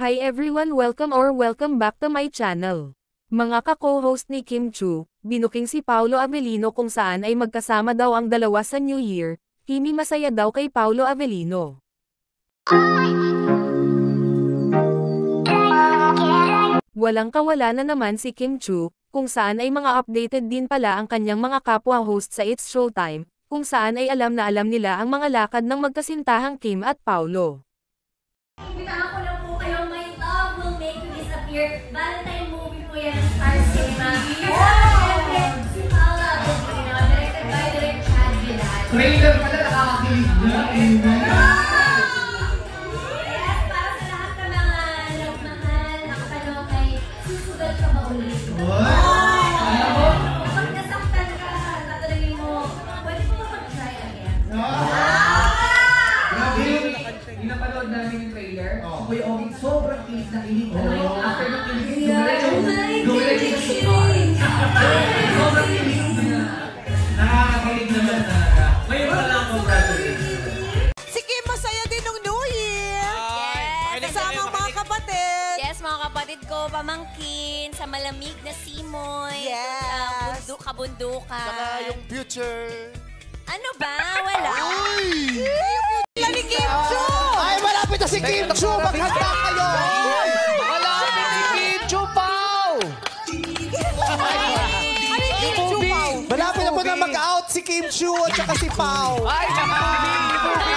Hi everyone, welcome back to my channel. Mga ka-co-host ni Kim Chu, binuking si Paolo Avellino kung saan ay magkasama daw ang dalawa sa New Year. Kimi masaya daw kay Paolo Avellino. Walang kawala na naman si Kim Chu, kung saan ay mga updated din pala ang kanyang mga kapwa-host sa It's Showtime, kung saan ay alam na alam nila ang mga lakad ng magkasintahang Kim at Paolo. Imbitahan ko lang po kayo, My Love Will Make You Disappear. Valentine movie po yan ng Star Cinema. Siyempre, si Paolo Avellino, directed by Direk Chad Villar. Trailer pala, nakakakilig na. Yes, para sa lahat ng mga nagmahal, nakatanong kay susugat ka ba ulit? Kapag nasaktan ka, tatanungin mo, pwede mo mag-try again? Grabe yun. Pinapanood namin yung trailer. Kuya Ogie, sobrang kilig na kilig. After ng kilig, gumilig sa support. Sobrang kilig na. Nakakakilig naman talaga. Ngayon pa lang, congratulations. Si Kim masaya din nung New Year. Kasama ang mga kapatid. Yes, mga kapatid ko, pamangkin, sa malamig na simoy. Yes. Sa kabundukan. Saka yung future. Ano ba? Wala. Wala ni Kim Chu. Ay, malapit na si Kim Chu! Maghanda kayo! Malapit si Kim Chu, Pao! Ano yung Kim Chu, Pao? Malapit na po na mag-out si Kim Chu at saka si Pao. Ay, nakakabing!